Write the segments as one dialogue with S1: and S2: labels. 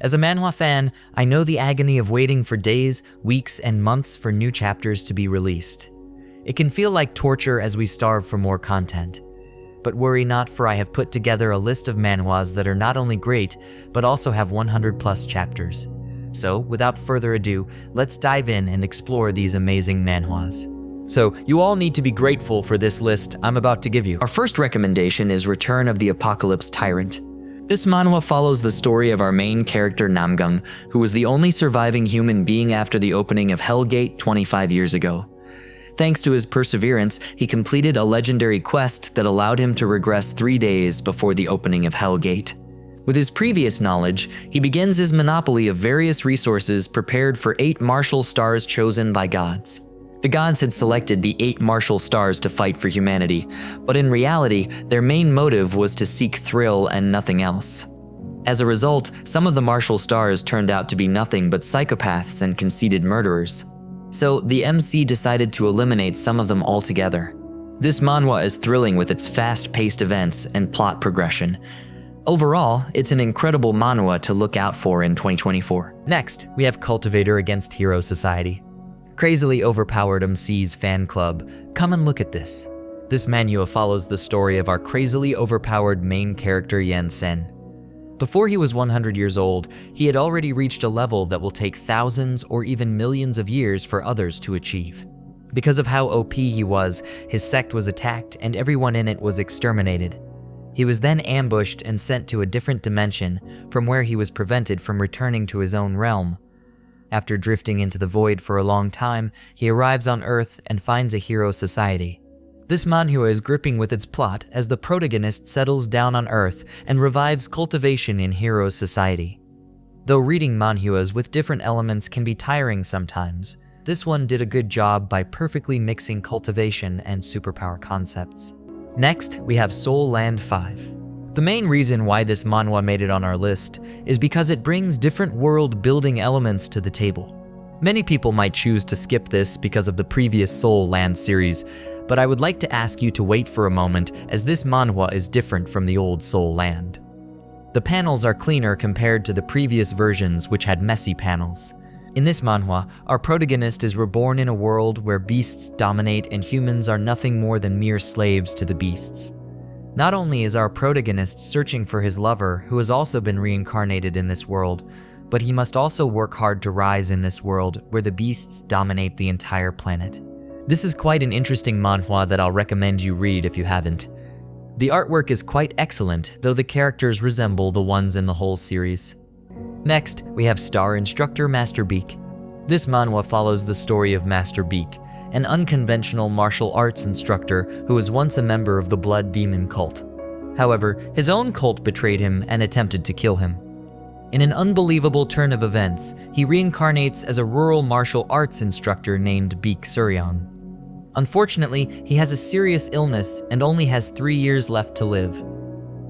S1: As a manhwa fan, I know the agony of waiting for days, weeks, and months for new chapters to be released. It can feel like torture as we starve for more content. But worry not, for I have put together a list of manhwas that are not only great, but also have 100+ chapters. So, without further ado, let's dive in and explore these amazing manhwas. So, you all need to be grateful for this list I'm about to give you. Our first recommendation is Return of the Apocalypse Tyrant. This manhwa follows the story of our main character Namgung, who was the only surviving human being after the opening of Hellgate 25 years ago. Thanks to his perseverance, he completed a legendary quest that allowed him to regress 3 days before the opening of Hellgate. With his previous knowledge, he begins his monopoly of various resources prepared for 8 martial stars chosen by gods. The gods had selected the 8 martial stars to fight for humanity, but in reality, their main motive was to seek thrill and nothing else. As a result, some of the martial stars turned out to be nothing but psychopaths and conceited murderers. So the MC decided to eliminate some of them altogether. This manhwa is thrilling with its fast-paced events and plot progression. Overall, it's an incredible manhwa to look out for in 2024. Next, we have Cultivator against Hero Society. Crazily overpowered MC's fan club. Come and look at this. This manhwa follows the story of our crazily overpowered main character Yen Sen. Before he was 100 years old, he had already reached a level that will take thousands or even millions of years for others to achieve. Because of how OP he was, his sect was attacked and everyone in it was exterminated. He was then ambushed and sent to a different dimension, from where he was prevented from returning to his own realm. After drifting into the void for a long time, he arrives on Earth and finds a hero society. This manhwa is gripping with its plot as the protagonist settles down on Earth and revives cultivation in hero society. Though reading manhwas with different elements can be tiring sometimes, this one did a good job by perfectly mixing cultivation and superpower concepts. Next, we have Soul Land 5. The main reason why this manhwa made it on our list is because it brings different world-building elements to the table. Many people might choose to skip this because of the previous Soul Land series, but I would like to ask you to wait for a moment, as this manhwa is different from the old Soul Land. The panels are cleaner compared to the previous versions, which had messy panels. In this manhwa, our protagonist is reborn in a world where beasts dominate and humans are nothing more than mere slaves to the beasts. Not only is our protagonist searching for his lover, who has also been reincarnated in this world, but he must also work hard to rise in this world where the beasts dominate the entire planet. This is quite an interesting manhwa that I'll recommend you read if you haven't. The artwork is quite excellent, though the characters resemble the ones in the whole series. Next, we have Star Instructor Master Baek. This manhwa follows the story of Master Baek, an unconventional martial arts instructor who was once a member of the Blood Demon cult. However, his own cult betrayed him and attempted to kill him. In an unbelievable turn of events, he reincarnates as a rural martial arts instructor named Baek Suryeon. Unfortunately, he has a serious illness and only has 3 years left to live.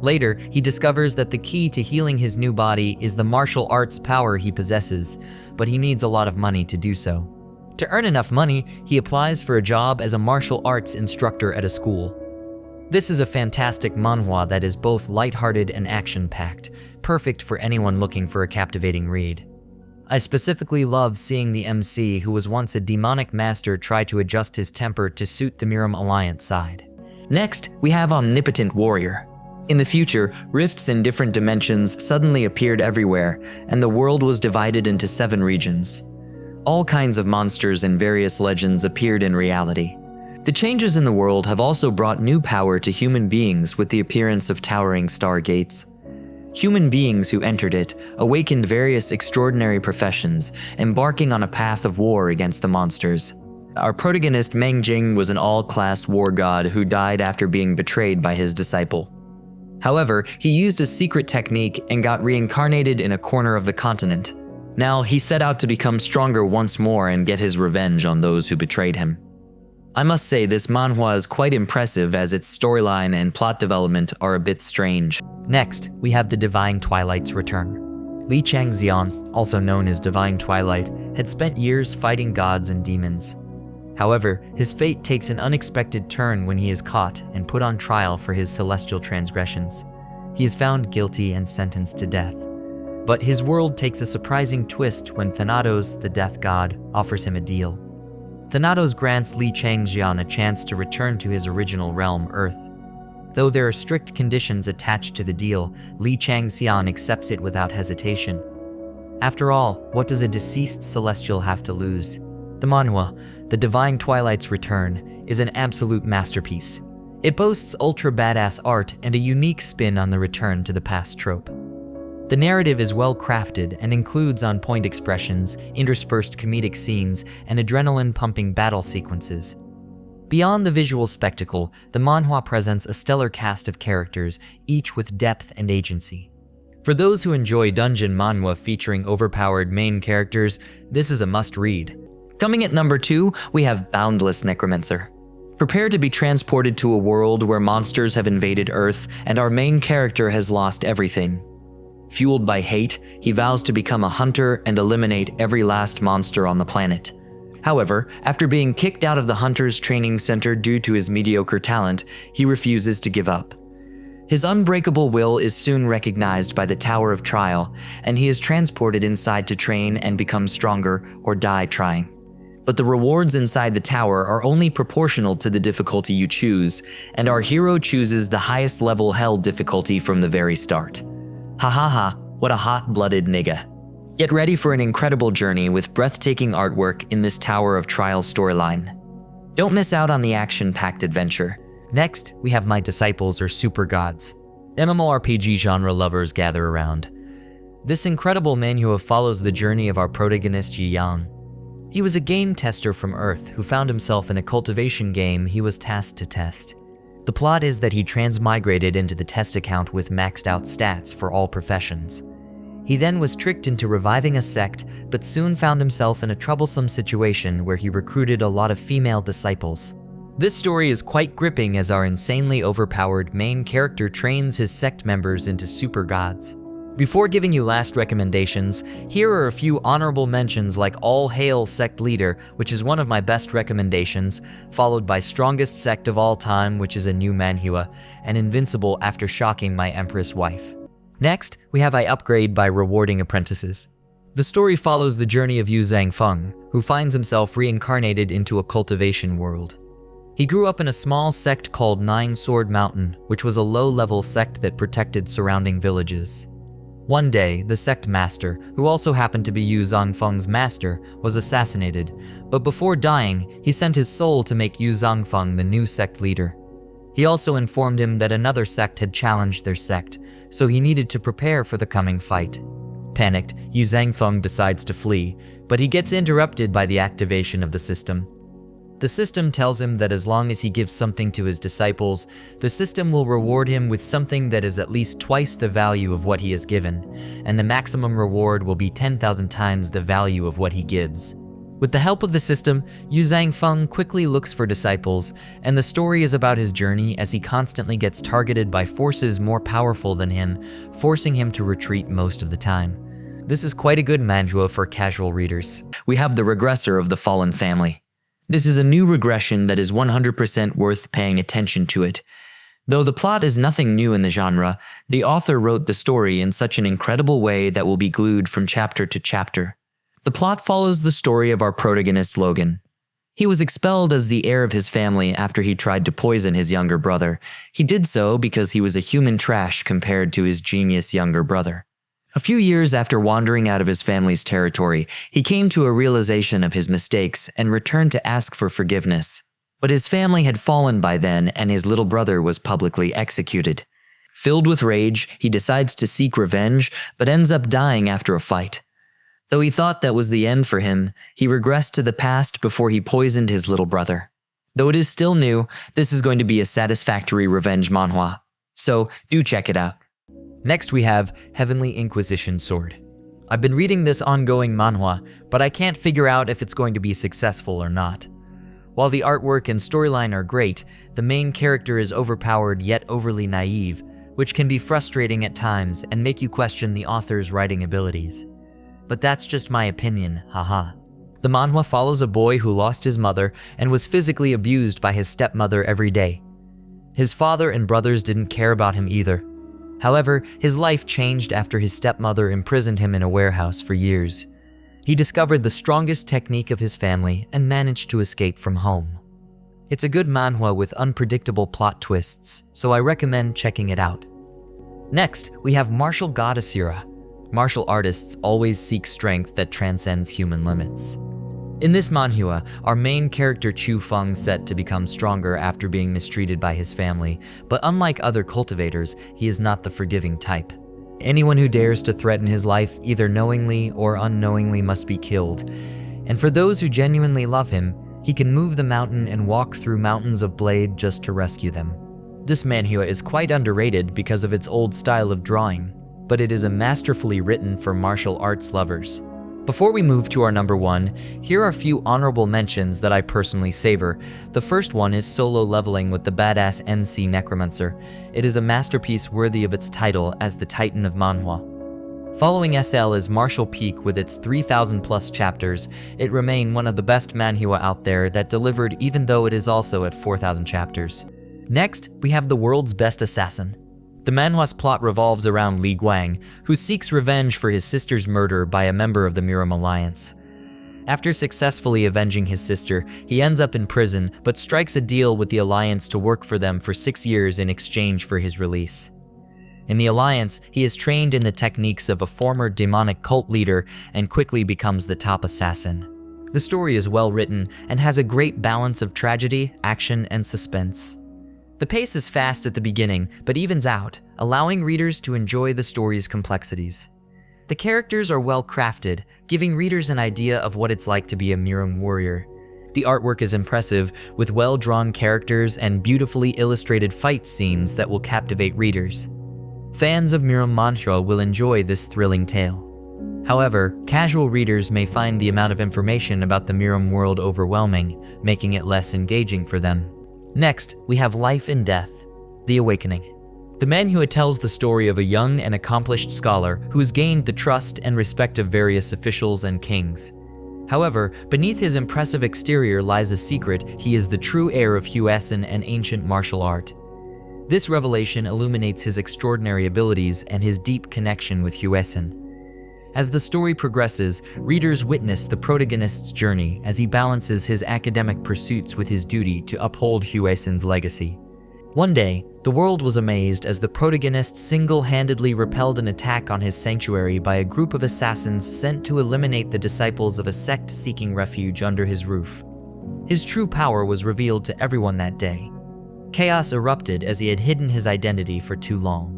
S1: Later, he discovers that the key to healing his new body is the martial arts power he possesses, but he needs a lot of money to do so. To earn enough money, he applies for a job as a martial arts instructor at a school. This is a fantastic manhwa that is both lighthearted and action-packed, perfect for anyone looking for a captivating read. I specifically love seeing the MC, who was once a demonic master, try to adjust his temper to suit the Miram Alliance side. Next, we have Omnipotent Warrior. In the future, rifts in different dimensions suddenly appeared everywhere, and the world was divided into 7 regions. All kinds of monsters and various legends appeared in reality. The changes in the world have also brought new power to human beings with the appearance of towering stargates. Human beings who entered it awakened various extraordinary professions, embarking on a path of war against the monsters. Our protagonist Meng Jing was an all-class war god who died after being betrayed by his disciple. However, he used a secret technique and got reincarnated in a corner of the continent. Now, he set out to become stronger once more and get his revenge on those who betrayed him. I must say this manhwa is quite impressive, as its storyline and plot development are a bit strange. Next, we have the Divine Twilight's return. Li Changxian, also known as Divine Twilight, had spent years fighting gods and demons. However, his fate takes an unexpected turn when he is caught and put on trial for his celestial transgressions. He is found guilty and sentenced to death. But his world takes a surprising twist when Thanatos, the death god, offers him a deal. Thanatos grants Li Changjian a chance to return to his original realm, Earth. Though there are strict conditions attached to the deal, Li Changxian accepts it without hesitation. After all, what does a deceased celestial have to lose? The Manhwa, the Divine Twilight's Return, is an absolute masterpiece. It boasts ultra badass art and a unique spin on the return to the past trope. The narrative is well crafted and includes on-point expressions, interspersed comedic scenes, and adrenaline-pumping battle sequences. Beyond the visual spectacle, the manhwa presents a stellar cast of characters, each with depth and agency. For those who enjoy dungeon manhwa featuring overpowered main characters, this is a must-read. Coming at number 2, we have Boundless Necromancer. Prepare to be transported to a world where monsters have invaded Earth and our main character has lost everything. Fueled by hate, he vows to become a hunter and eliminate every last monster on the planet. However, after being kicked out of the Hunter's Training Center due to his mediocre talent, he refuses to give up. His unbreakable will is soon recognized by the Tower of Trial, and he is transported inside to train and become stronger or die trying. But the rewards inside the tower are only proportional to the difficulty you choose, and our hero chooses the highest level hell difficulty from the very start. Ha ha ha, what a hot-blooded nigga. Get ready for an incredible journey with breathtaking artwork in this Tower of Trial storyline. Don't miss out on the action-packed adventure. Next, we have My Disciples or Super Gods. MMORPG genre lovers gather around. This incredible manhwa follows the journey of our protagonist Yi Yang. He was a game tester from Earth who found himself in a cultivation game he was tasked to test. The plot is that he transmigrated into the test account with maxed out stats for all professions. He then was tricked into reviving a sect, but soon found himself in a troublesome situation where he recruited a lot of female disciples. This story is quite gripping as our insanely overpowered main character trains his sect members into super gods. Before giving you last recommendations, here are a few honorable mentions like All Hail Sect Leader, which is one of my best recommendations, followed by Strongest Sect of All Time, which is a new manhwa, and Invincible After Shocking My Empress Wife. Next, we have I Upgrade by Rewarding Apprentices. The story follows the journey of Yu Zhangfeng, who finds himself reincarnated into a cultivation world. He grew up in a small sect called Nine Sword Mountain, which was a low-level sect that protected surrounding villages. One day, the sect master, who also happened to be Yu Zhangfeng's master, was assassinated, but before dying, he sent his soul to make Yu Zhangfeng the new sect leader. He also informed him that another sect had challenged their sect, so he needed to prepare for the coming fight. Panicked, Yu Zhangfeng decides to flee, but he gets interrupted by the activation of the system. The system tells him that as long as he gives something to his disciples, the system will reward him with something that is at least twice the value of what he has given, and the maximum reward will be 10,000 times the value of what he gives. With the help of the system, Yu Zhangfeng quickly looks for disciples, and the story is about his journey as he constantly gets targeted by forces more powerful than him, forcing him to retreat most of the time. This is quite a good manhwa for casual readers. We have the Regressor of the Fallen Family. This is a new regression that is 100% worth paying attention to it. Though the plot is nothing new in the genre, the author wrote the story in such an incredible way that will be glued from chapter to chapter. The plot follows the story of our protagonist Logan. He was expelled as the heir of his family after he tried to poison his younger brother. He did so because he was a human trash compared to his genius younger brother. A few years after wandering out of his family's territory, he came to a realization of his mistakes and returned to ask for forgiveness. But his family had fallen by then, and his little brother was publicly executed. Filled with rage, he decides to seek revenge, but ends up dying after a fight. Though he thought that was the end for him, he regressed to the past before he poisoned his little brother. Though it is still new, this is going to be a satisfactory revenge manhwa. So, do check it out. Next we have Heavenly Inquisition Sword. I've been reading this ongoing manhwa, but I can't figure out if it's going to be successful or not. While the artwork and storyline are great, the main character is overpowered yet overly naive, which can be frustrating at times and make you question the author's writing abilities. But that's just my opinion, haha. The manhwa follows a boy who lost his mother and was physically abused by his stepmother every day. His father and brothers didn't care about him either. However, his life changed after his stepmother imprisoned him in a warehouse for years. He discovered the strongest technique of his family and managed to escape from home. It's a good manhwa with unpredictable plot twists, so I recommend checking it out. Next, we have Martial God Asura. Martial artists always seek strength that transcends human limits. In this manhwa, our main character Chu Feng's set to become stronger after being mistreated by his family, but unlike other cultivators, he is not the forgiving type. Anyone who dares to threaten his life, either knowingly or unknowingly, must be killed. And for those who genuinely love him, he can move the mountain and walk through mountains of blade just to rescue them. This manhwa is quite underrated because of its old style of drawing, but it is a masterfully written for martial arts lovers. Before we move to our number 1, here are a few honorable mentions that I personally savor. The first one is Solo Leveling with the badass MC Necromancer. It is a masterpiece worthy of its title as the Titan of Manhwa. Following SL is Martial Peak with its 3,000 plus chapters. It remains one of the best manhwa out there that delivered even though it is also at 4,000 chapters. Next, we have The World's Best Assassin. The manhwa's plot revolves around Li Guang, who seeks revenge for his sister's murder by a member of the Miram Alliance. After successfully avenging his sister, he ends up in prison but strikes a deal with the Alliance to work for them for 6 years in exchange for his release. In the Alliance, he is trained in the techniques of a former demonic cult leader and quickly becomes the top assassin. The story is well written and has a great balance of tragedy, action, and suspense. The pace is fast at the beginning, but evens out, allowing readers to enjoy the story's complexities. The characters are well crafted, giving readers an idea of what it's like to be a Miram warrior. The artwork is impressive, with well-drawn characters and beautifully illustrated fight scenes that will captivate readers. Fans of Miram manhwa will enjoy this thrilling tale. However, casual readers may find the amount of information about the Miram world overwhelming, making it less engaging for them. Next, we have Life and Death, The Awakening. The manhwa tells the story of a young and accomplished scholar who has gained the trust and respect of various officials and kings. However, beneath his impressive exterior lies a secret: he is the true heir of Huesin and ancient martial art. This revelation illuminates his extraordinary abilities and his deep connection with Huesin. As the story progresses, readers witness the protagonist's journey as he balances his academic pursuits with his duty to uphold Huesin's legacy. One day, the world was amazed as the protagonist single-handedly repelled an attack on his sanctuary by a group of assassins sent to eliminate the disciples of a sect seeking refuge under his roof. His true power was revealed to everyone that day. Chaos erupted as he had hidden his identity for too long.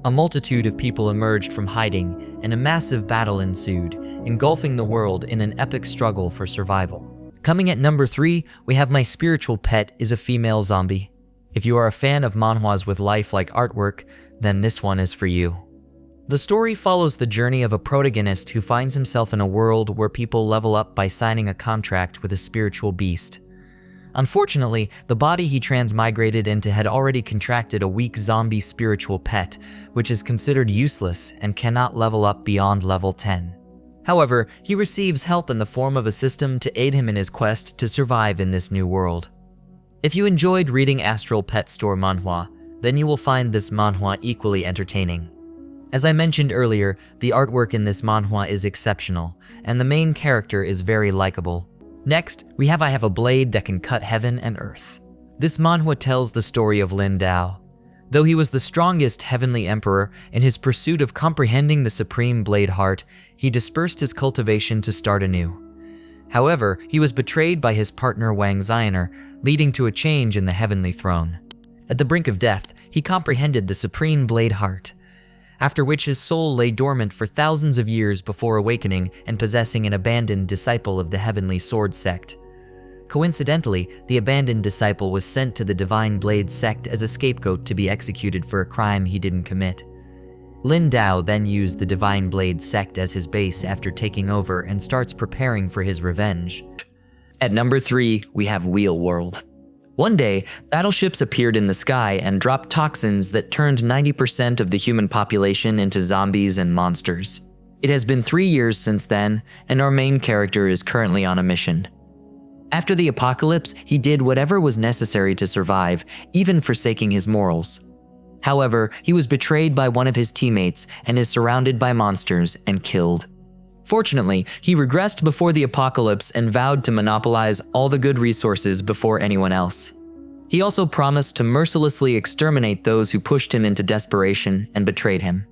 S1: A multitude of people emerged from hiding, and a massive battle ensued, engulfing the world in an epic struggle for survival. Coming at number 3, we have My Spiritual Pet is a Female Zombie. If you are a fan of manhwas with lifelike artwork, then this one is for you. The story follows the journey of a protagonist who finds himself in a world where people level up by signing a contract with a spiritual beast. Unfortunately, the body he transmigrated into had already contracted a weak zombie spiritual pet, which is considered useless and cannot level up beyond level 10. However, he receives help in the form of a system to aid him in his quest to survive in this new world. If you enjoyed reading Astral Pet Store manhwa, then you will find this manhwa equally entertaining. As I mentioned earlier, the artwork in this manhwa is exceptional, and the main character is very likable. Next, we have I Have a Blade That Can Cut Heaven and Earth. This manhwa tells the story of Lin Dao. Though he was the strongest heavenly emperor, in his pursuit of comprehending the supreme blade heart, he dispersed his cultivation to start anew. However, he was betrayed by his partner Wang Xioner, leading to a change in the heavenly throne. At the brink of death, he comprehended the supreme blade heart, after which his soul lay dormant for thousands of years before awakening and possessing an abandoned disciple of the Heavenly Sword sect. Coincidentally, the abandoned disciple was sent to the Divine Blade sect as a scapegoat to be executed for a crime he didn't commit. Lin Dao then used the Divine Blade sect as his base after taking over and starts preparing for his revenge. At number 3, we have Wheel World. One day, battleships appeared in the sky and dropped toxins that turned 90% of the human population into zombies and monsters. It has been 3 years since then, and our main character is currently on a mission. After the apocalypse, he did whatever was necessary to survive, even forsaking his morals. However, he was betrayed by one of his teammates and is surrounded by monsters and killed. Fortunately, he regressed before the apocalypse and vowed to monopolize all the good resources before anyone else. He also promised to mercilessly exterminate those who pushed him into desperation and betrayed him.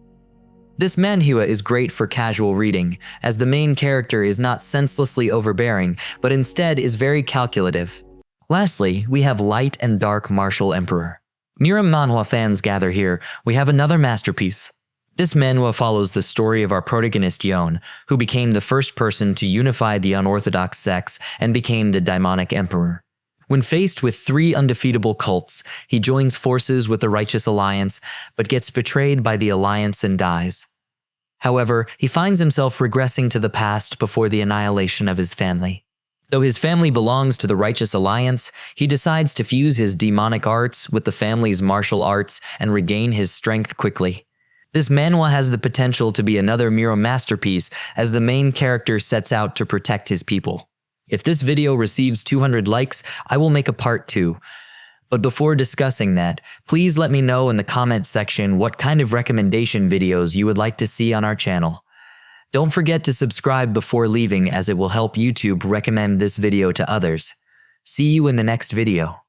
S1: This Manhwa is great for casual reading, as the main character is not senselessly overbearing, but instead is very calculative. Lastly, we have Light and Dark Martial Emperor. Miram Manhwa fans gather here, we have another masterpiece. This manhwa follows the story of our protagonist Yon, who became the first person to unify the unorthodox sects and became the demonic emperor. When faced with 3 undefeatable cults, he joins forces with the Righteous Alliance, but gets betrayed by the Alliance and dies. However, he finds himself regressing to the past before the annihilation of his family. Though his family belongs to the Righteous Alliance, he decides to fuse his demonic arts with the family's martial arts and regain his strength quickly. This manhwa has the potential to be another Miro masterpiece as the main character sets out to protect his people. If this video receives 200 likes, I will make a part 2. But before discussing that, please let me know in the comment section what kind of recommendation videos you would like to see on our channel. Don't forget to subscribe before leaving as it will help YouTube recommend this video to others. See you in the next video.